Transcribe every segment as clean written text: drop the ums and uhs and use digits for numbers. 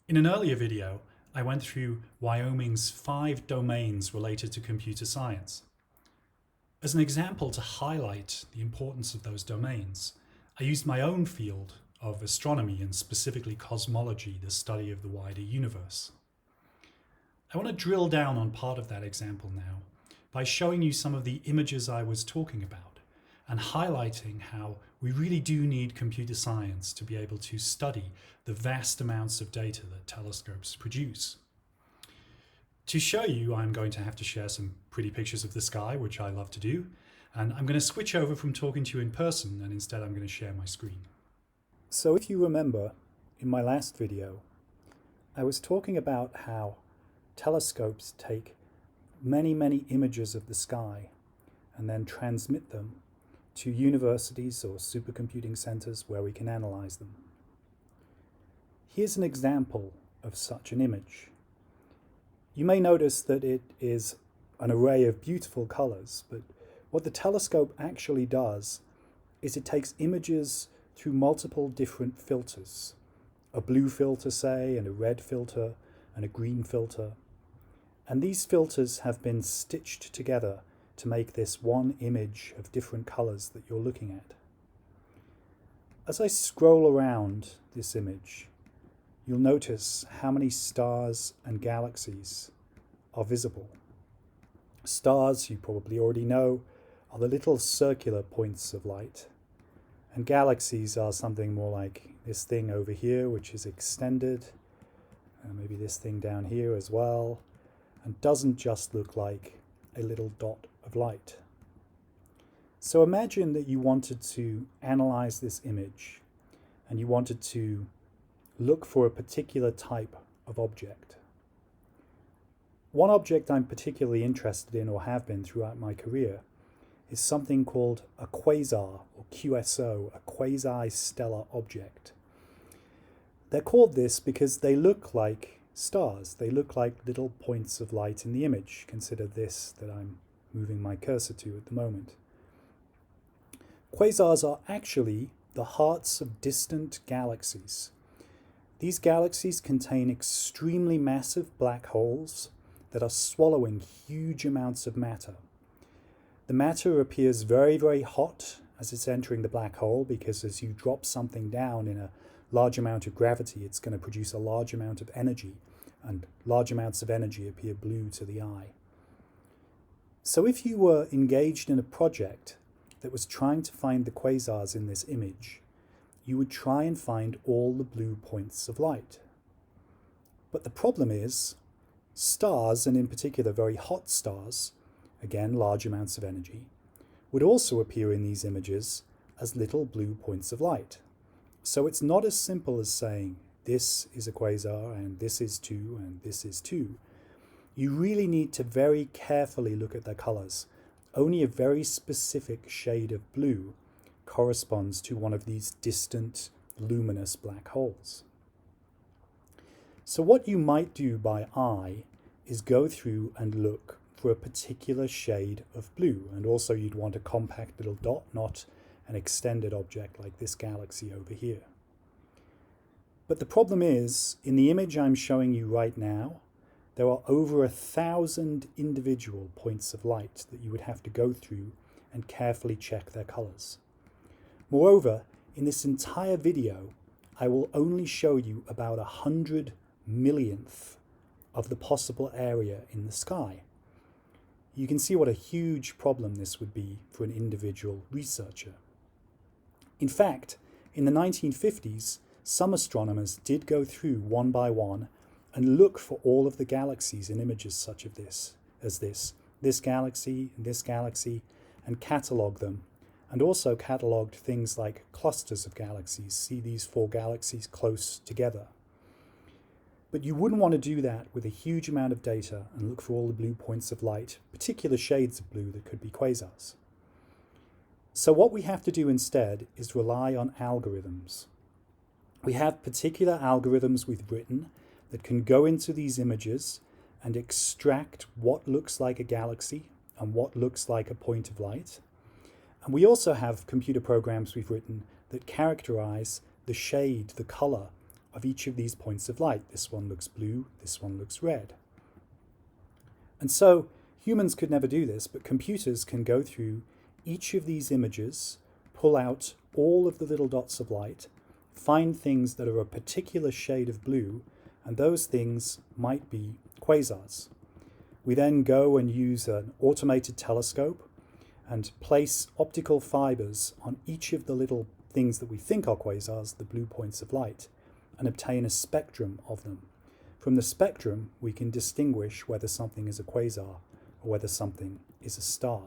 In an earlier video, I went through Wyoming's 5 domains related to computer science. As an example to highlight the importance of those domains, I used my own field of astronomy and specifically cosmology, the study of the wider universe. I want to drill down on part of that example now by showing you some of the images I was talking about and highlighting how we really do need computer science to be able to study the vast amounts of data that telescopes produce. To show you, I'm going to have to share some pretty pictures of the sky, which I love to do, and I'm going to switch over from talking to you in person, and instead I'm going to share my screen. So if you remember, in my last video, I was talking about how telescopes take many images of the sky and then transmit them to universities or supercomputing centers where we can analyze them. Here's an example of such an image. You may notice that it is an array of beautiful colors, but what the telescope actually does is it takes images through multiple different filters. A blue filter, say, and a red filter, and a green filter. And these filters have been stitched together to make this one image of different colors that you're looking at. As I scroll around this image, you'll notice how many stars and galaxies are visible. Stars, you probably already know, are the little circular points of light, and galaxies are something more like this thing over here, which is extended, and maybe this thing down here as well, and doesn't just look like a little dot of light. So imagine that you wanted to analyze this image and you wanted to look for a particular type of object. One object I'm particularly interested in, or have been throughout my career, is something called a quasar, or QSO, a quasi-stellar object. They're called this because they look like stars. They look like little points of light in the image. Consider this that I'm moving my cursor to at the moment. Quasars are actually the hearts of distant galaxies. These galaxies contain extremely massive black holes that are swallowing huge amounts of matter. The matter appears very hot as it's entering the black hole, because as you drop something down in a large amount of gravity, it's going to produce a large amount of energy, and large amounts of energy appear blue to the eye. So if you were engaged in a project that was trying to find the quasars in this image, you would try and find all the blue points of light. But the problem is, stars, and in particular very hot stars, again large amounts of energy, would also appear in these images as little blue points of light. So it's not as simple as saying this is a quasar and this is too and this is too. You really need to very carefully look at their colors. Only a very specific shade of blue corresponds to one of these distant luminous black holes. So what you might do by eye is go through and look for a particular shade of blue, and also you'd want a compact little dot, not an extended object like this galaxy over here. But the problem is, in the image I'm showing you right now, there are over 1,000 individual points of light that you would have to go through and carefully check their colors. Moreover, in this entire video, I will only show you about 100 millionth of the possible area in the sky. You can see what a huge problem this would be for an individual researcher. In fact, in the 1950s, some astronomers did go through one by one and look for all of the galaxies in images such as this galaxy, and catalogue them, and also catalogued things like clusters of galaxies. See these 4 galaxies close together. But you wouldn't want to do that with a huge amount of data and look for all the blue points of light, particular shades of blue that could be quasars. So what we have to do instead is rely on algorithms. We have particular algorithms we've written that can go into these images and extract what looks like a galaxy and what looks like a point of light. And we also have computer programs we've written that characterize the shade, the color of each of these points of light. This one looks blue, this one looks red. And so humans could never do this, but computers can go through each of these images, pull out all of the little dots of light, find things that are a particular shade of blue, and those things might be quasars. We then go and use an automated telescope and place optical fibers on each of the little things that we think are quasars, the blue points of light, and obtain a spectrum of them. From the spectrum, we can distinguish whether something is a quasar or whether something is a star.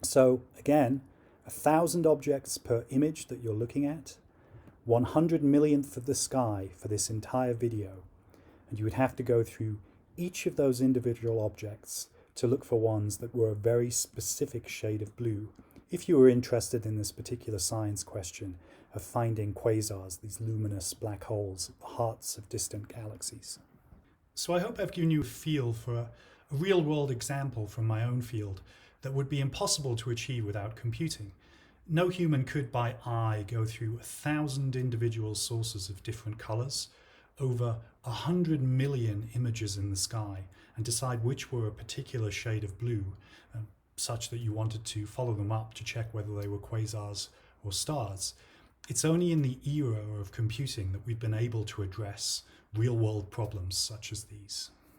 So again, 1,000 objects per image that you're looking at, 100 millionth of the sky for this entire video, and you would have to go through each of those individual objects to look for ones that were a very specific shade of blue if you were interested in this particular science question of finding quasars, these luminous black holes at the hearts of distant galaxies. So I hope I've given you a feel for a real-world example from my own field that would be impossible to achieve without computing. No human could by eye go through 1,000 individual sources of different colours, over 100 million images in the sky, and decide which were a particular shade of blue, such that you wanted to follow them up to check whether they were quasars or stars. It's only in the era of computing that we've been able to address real-world problems such as these.